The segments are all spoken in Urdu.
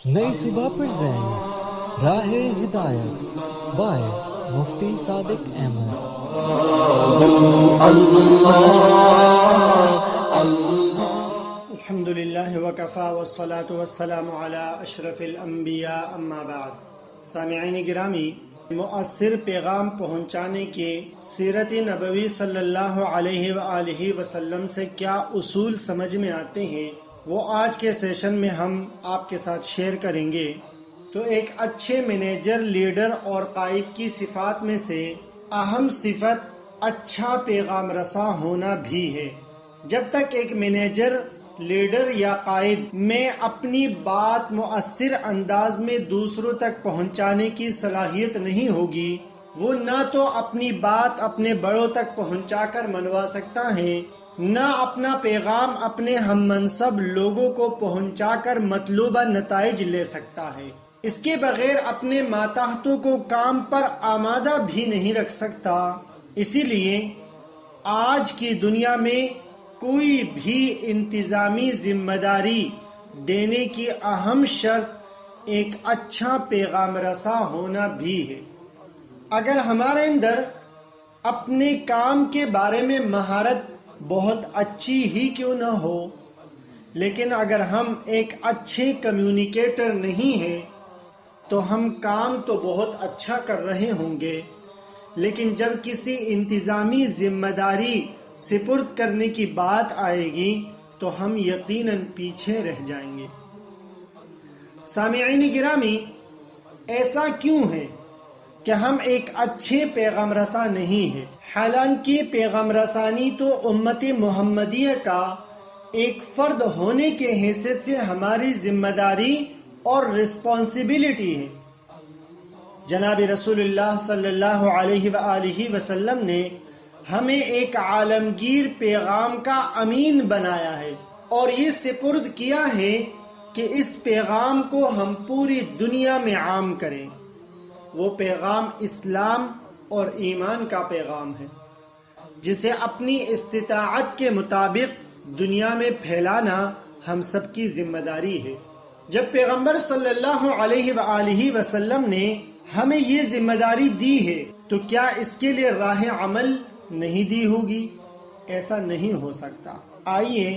نئی صبح پریزنٹس راہ ہدایت بائے مفتی صادق احمد۔ الحمد للہ وکفا والصلاة والسلام علی اشرف الانبیاء اما بعد۔ سامعین گرامی، مؤثر پیغام پہنچانے کے سیرت نبوی صلی اللہ علیہ وآلہ وسلم سے کیا اصول سمجھ میں آتے ہیں، وہ آج کے سیشن میں ہم آپ کے ساتھ شیئر کریں گے۔ تو ایک اچھے مینیجر، لیڈر اور قائد کی صفات میں سے اہم صفت اچھا پیغام رساں ہونا بھی ہے۔ جب تک ایک مینیجر، لیڈر یا قائد میں اپنی بات مؤثر انداز میں دوسروں تک پہنچانے کی صلاحیت نہیں ہوگی، وہ نہ تو اپنی بات اپنے بڑوں تک پہنچا کر منوا سکتا ہے، نہ اپنا پیغام اپنے ہم منصب لوگوں کو پہنچا کر مطلوبہ نتائج لے سکتا ہے۔ اس کے بغیر اپنے ماتحتوں کو کام پر آمادہ بھی نہیں رکھ سکتا۔ اسی لیے آج کی دنیا میں کوئی بھی انتظامی ذمہ داری دینے کی اہم شرط ایک اچھا پیغام رساں ہونا بھی ہے۔ اگر ہمارے اندر اپنے کام کے بارے میں مہارت بہت اچھی ہی کیوں نہ ہو، لیکن اگر ہم ایک اچھے کمیونیکیٹر نہیں ہیں تو ہم کام تو بہت اچھا کر رہے ہوں گے، لیکن جب کسی انتظامی ذمہ داری سپرد کرنے کی بات آئے گی تو ہم یقیناً پیچھے رہ جائیں گے۔ سامعین گرامی، ایسا کیوں ہے کہ ہم ایک اچھے پیغام رساں نہیں ہیں؟ حالانکہ پیغام رسانی تو امت محمدیہ کا ایک فرد ہونے کے حیثیت سے ہماری ذمہ داری اور رسپانسبلٹی ہے۔ جناب رسول اللہ صلی اللہ علیہ وآلہ وسلم نے ہمیں ایک عالمگیر پیغام کا امین بنایا ہے اور یہ سپرد کیا ہے کہ اس پیغام کو ہم پوری دنیا میں عام کریں۔ وہ پیغام اسلام اور ایمان کا پیغام ہے، جسے اپنی استطاعت کے مطابق دنیا میں پھیلانا ہم سب کی ذمہ داری ہے۔ جب پیغمبر صلی اللہ علیہ وآلہ وسلم نے ہمیں یہ ذمہ داری دی ہے تو کیا اس کے لیے راہ عمل نہیں دی ہوگی؟ ایسا نہیں ہو سکتا۔ آئیے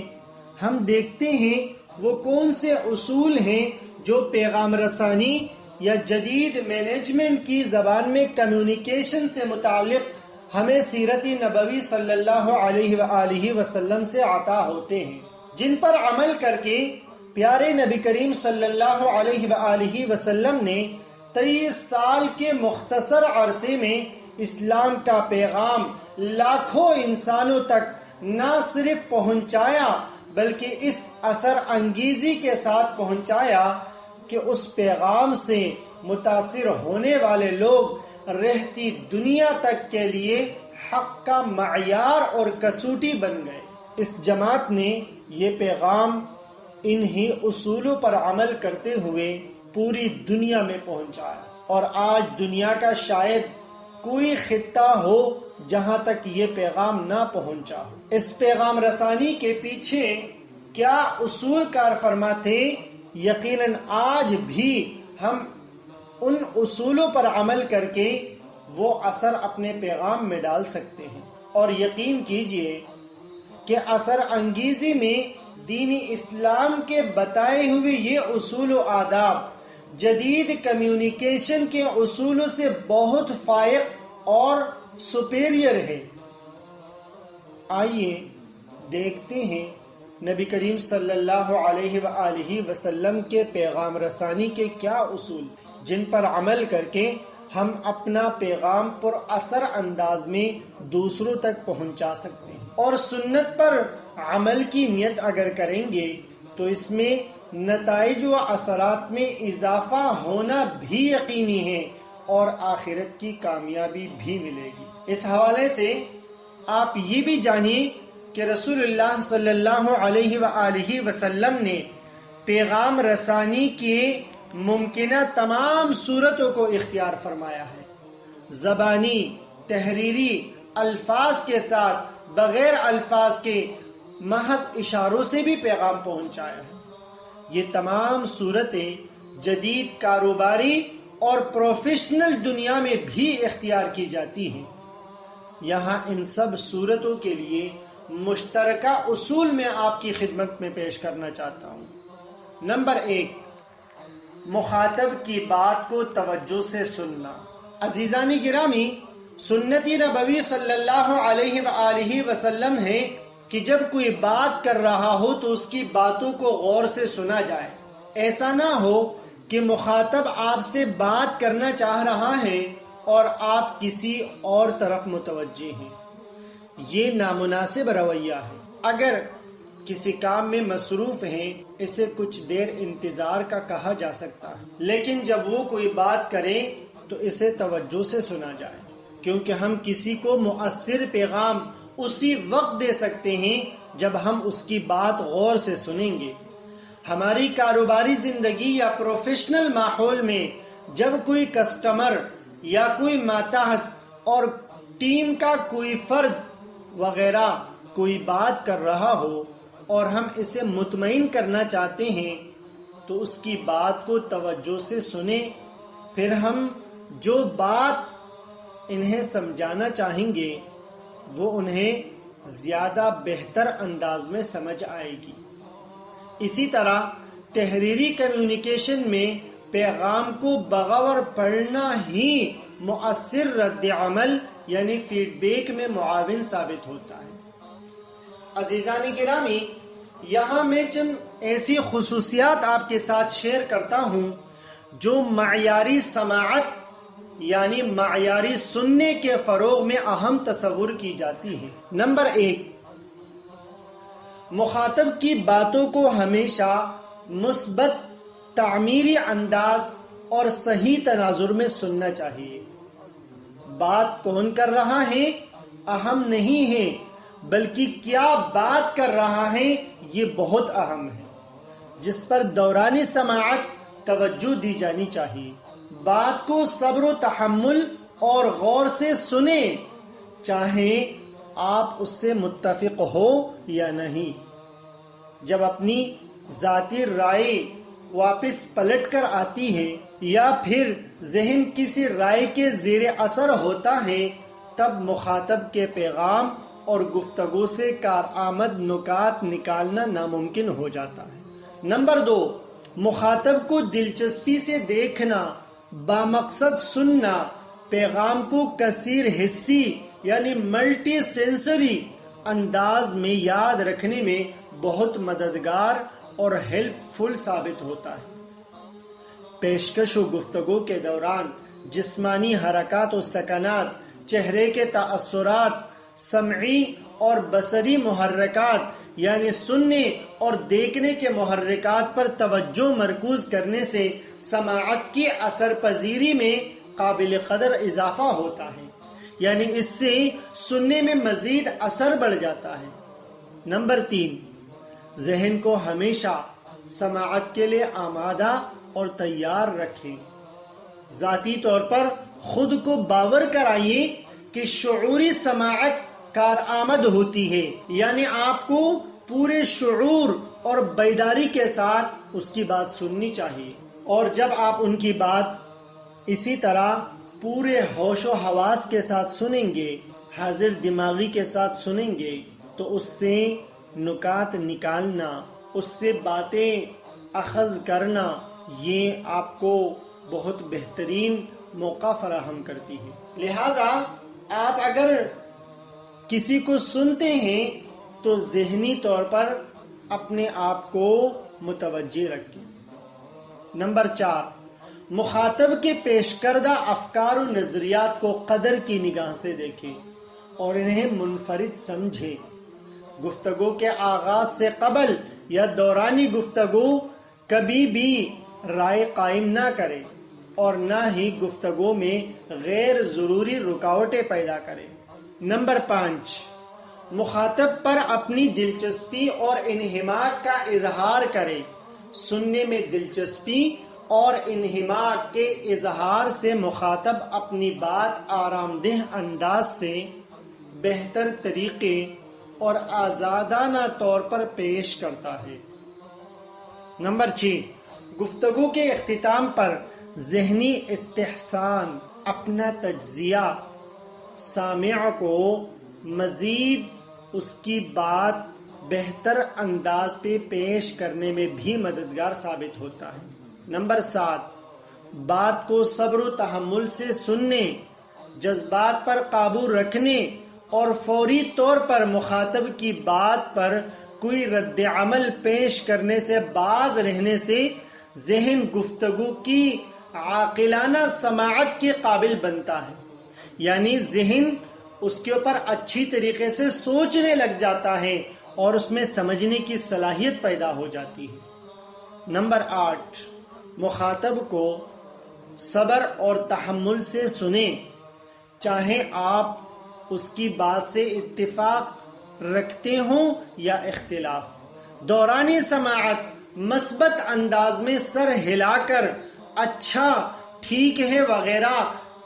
ہم دیکھتے ہیں وہ کون سے اصول ہیں جو پیغام رسانی یا جدید مینجمنٹ کی زبان میں کمیونیکیشن سے متعلق ہمیں سیرت نبوی صلی اللہ علیہ وآلہ وسلم سے عطا ہوتے ہیں، جن پر عمل کر کے پیارے نبی کریم صلی اللہ علیہ وآلہ وسلم نے 23 سال کے مختصر عرصے میں اسلام کا پیغام لاکھوں انسانوں تک نہ صرف پہنچایا بلکہ اس اثر انگیزی کے ساتھ پہنچایا کہ اس پیغام سے متاثر ہونے والے لوگ رہتی دنیا تک کے لیے حق کا معیار اور کسوٹی بن گئے۔ اس جماعت نے یہ پیغام انہی اصولوں پر عمل کرتے ہوئے پوری دنیا میں پہنچایا، اور آج دنیا کا شاید کوئی خطہ ہو جہاں تک یہ پیغام نہ پہنچا ہو۔ اس پیغام رسانی کے پیچھے کیا اصول کار فرما تھے؟ یقیناً آج بھی ہم ان اصولوں پر عمل کر کے وہ اثر اپنے پیغام میں ڈال سکتے ہیں، اور یقین کیجئے کہ اثر انگیزی میں دین اسلام کے بتائے ہوئے یہ اصول و آداب جدید کمیونیکیشن کے اصولوں سے بہت فائق اور سپیریئر ہے۔ آئیے دیکھتے ہیں نبی کریم صلی اللہ علیہ وآلہ وسلم کے پیغام رسانی کے کیا اصول تھے جن پر عمل کر کے ہم اپنا پیغام پر اثر انداز میں دوسروں تک پہنچا سکتے ہیں۔ اور سنت پر عمل کی نیت اگر کریں گے تو اس میں نتائج و اثرات میں اضافہ ہونا بھی یقینی ہے اور آخرت کی کامیابی بھی ملے گی۔ اس حوالے سے آپ یہ بھی جانیے کہ رسول اللہ صلی اللہ علیہ وآلہ وسلم نے پیغام رسانی کے ممکنہ تمام صورتوں کو اختیار فرمایا ہے۔ زبانی، تحریری، الفاظ کے ساتھ، بغیر الفاظ کے، محض اشاروں سے بھی پیغام پہنچایا ہے۔ یہ تمام صورتیں جدید کاروباری اور پروفیشنل دنیا میں بھی اختیار کی جاتی ہیں۔ یہاں ان سب صورتوں کے لیے مشترکہ اصول میں آپ کی خدمت میں پیش کرنا چاہتا ہوں۔ نمبر 1، مخاطب کی بات کو توجہ سے سننا۔ عزیزان گرامی، سنت نبوی صلی اللہ علیہ وآلہ وسلم ہے کہ جب کوئی بات کر رہا ہو تو اس کی باتوں کو غور سے سنا جائے۔ ایسا نہ ہو کہ مخاطب آپ سے بات کرنا چاہ رہا ہے اور آپ کسی اور طرف متوجہ ہیں۔ یہ نامناسب رویہ ہے۔ اگر کسی کام میں مصروف ہیں، اسے کچھ دیر انتظار کا کہا جا سکتا ہے، لیکن جب وہ کوئی بات کرے تو اسے توجہ سے سنا جائے، کیونکہ ہم کسی کو مؤثر پیغام اسی وقت دے سکتے ہیں جب ہم اس کی بات غور سے سنیں گے۔ ہماری کاروباری زندگی یا پروفیشنل ماحول میں جب کوئی کسٹمر یا کوئی ماتحت اور ٹیم کا کوئی فرد وغیرہ کوئی بات کر رہا ہو اور ہم اسے مطمئن کرنا چاہتے ہیں تو اس کی بات کو توجہ سے سنیں، پھر ہم جو بات انہیں سمجھانا چاہیں گے وہ انہیں زیادہ بہتر انداز میں سمجھ آئے گی۔ اسی طرح تحریری کمیونیکیشن میں پیغام کو بغور پڑھنا ہی مؤثر رد عمل یعنی فیڈ بیک میں معاون ثابت ہوتا ہے۔ عزیزان گرامی، یہاں میں چند ایسی خصوصیات آپ کے ساتھ شیئر کرتا ہوں جو معیاری سماعت یعنی معیاری سننے کے فروغ میں اہم تصور کی جاتی ہیں۔ نمبر 1، مخاطب کی باتوں کو ہمیشہ مثبت تعمیری انداز اور صحیح تناظر میں سننا چاہیے۔ بات کون کر رہا ہے اہم نہیں ہے، بلکہ کیا بات کر رہا ہے یہ بہت اہم ہے، جس پر دورانی سماعت توجہ دی جانی چاہیے۔ بات کو صبر و تحمل اور غور سے سنیں، چاہے آپ اس سے متفق ہو یا نہیں۔ جب اپنی ذاتی رائے واپس پلٹ کر آتی ہے یا پھر ذہن کسی رائے کے زیر اثر ہوتا ہے، تب مخاطب کے پیغام اور گفتگو سے کارآمد نکات نکالنا ناممکن ہو جاتا ہے۔ نمبر 2، مخاطب کو دلچسپی سے دیکھنا، بامقصد سننا پیغام کو کثیر حصی یعنی ملٹی سینسری انداز میں یاد رکھنے میں بہت مددگار اور ہیلپ فل ثابت ہوتا ہے۔ پیشکش و گفتگو کے دوران جسمانی حرکات و سکنات، چہرے کے تاثرات، سمعی اور بصری محرکات یعنی سننے اور دیکھنے کے محرکات پر توجہ مرکوز کرنے سے سماعت کی اثر پذیری میں قابل قدر اضافہ ہوتا ہے، یعنی اس سے سننے میں مزید اثر بڑھ جاتا ہے۔ نمبر 3، ذہن کو ہمیشہ سماعت کے لیے آمادہ اور تیار رکھیں۔ ذاتی طور پر خود کو باور کرائیے کہ شعوری سماعت کارآمد ہوتی ہے، یعنی آپ کو پورے شعور اور بیداری کے ساتھ اس کی بات سننی چاہیے، اور جب آپ ان کی بات اسی طرح پورے ہوش و حواس کے ساتھ سنیں گے، حاضر دماغی کے ساتھ سنیں گے، تو اس سے نکات نکالنا، اس سے باتیں اخذ کرنا، یہ آپ کو بہت بہترین موقع فراہم کرتی ہے۔ لہٰذا آپ اگر کسی کو سنتے ہیں تو ذہنی طور پر اپنے آپ کو متوجہ رکھیں۔ نمبر 4، مخاطب کے پیش کردہ افکار و نظریات کو قدر کی نگاہ سے دیکھیں اور انہیں منفرد سمجھیں۔ گفتگو کے آغاز سے قبل یا دورانی گفتگو کبھی بھی رائے قائم نہ کریں اور نہ ہی گفتگو میں غیر ضروری رکاوٹیں پیدا کریں۔ نمبر 5، مخاطب پر اپنی دلچسپی اور انہماک کا اظہار کریں۔ سننے میں دلچسپی اور انہماک کے اظہار سے مخاطب اپنی بات آرام دہ انداز سے، بہتر طریقے اور آزادانہ طور پر پیش کرتا ہے۔ نمبر 6، گفتگو کے اختتام پر ذہنی استحسان، اپنا تجزیہ سامع کو مزید اس کی بات بہتر انداز پہ پیش کرنے میں بھی مددگار ثابت ہوتا ہے۔ نمبر 7، بات کو صبر و تحمل سے سننے، جذبات پر قابو رکھنے اور فوری طور پر مخاطب کی بات پر کوئی رد عمل پیش کرنے سے باز رہنے سے ذہن گفتگو کی عاقلانہ سماعت کے قابل بنتا ہے، یعنی ذہن اس کے اوپر اچھی طریقے سے سوچنے لگ جاتا ہے اور اس میں سمجھنے کی صلاحیت پیدا ہو جاتی ہے۔ نمبر 8، مخاطب کو صبر اور تحمل سے سنیں، چاہے آپ اس کی بات سے اتفاق رکھتے ہوں یا اختلاف۔ دوران سماعت مثبت انداز میں سر ہلا کر اچھا، ٹھیک ہے وغیرہ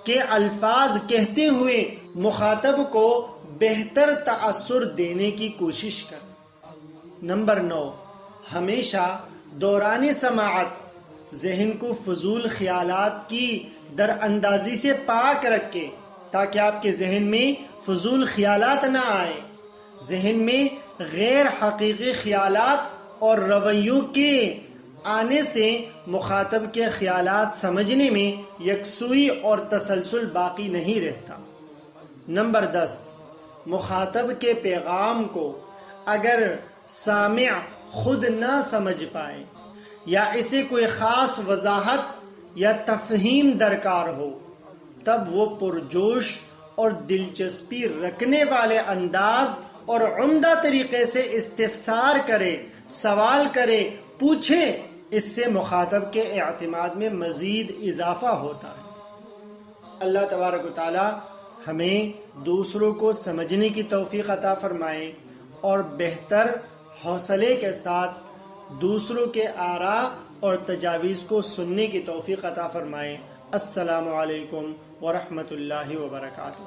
کے الفاظ کہتے ہوئے مخاطب کو بہتر تأثر دینے کی کوشش کریں۔ نمبر 9، ہمیشہ دوران سماعت ذہن کو فضول خیالات کی در اندازی سے پاک رکھے تاکہ آپ کے ذہن میں فضول خیالات نہ آئے۔ ذہن میں غیر حقیقی خیالات اور رویوں کے آنے سے مخاطب کے خیالات سمجھنے میں یکسوئی اور تسلسل باقی نہیں رہتا۔ نمبر 10، مخاطب کے پیغام کو اگر سامع خود نہ سمجھ پائے یا اسے کوئی خاص وضاحت یا تفہیم درکار ہو، تب وہ پرجوش اور دلچسپی رکھنے والے انداز اور عمدہ طریقے سے استفسار کرے، سوال کرے، پوچھے۔ اس سے مخاطب کے اعتماد میں مزید اضافہ ہوتا ہے۔ اللہ تبارک و تعالی ہمیں دوسروں کو سمجھنے کی توفیق عطا فرمائے اور بہتر حوصلے کے ساتھ دوسروں کے آراء اور تجاویز کو سننے کی توفیق عطا فرمائے۔ السلام علیکم ورحمۃ اللہ وبرکاتہ۔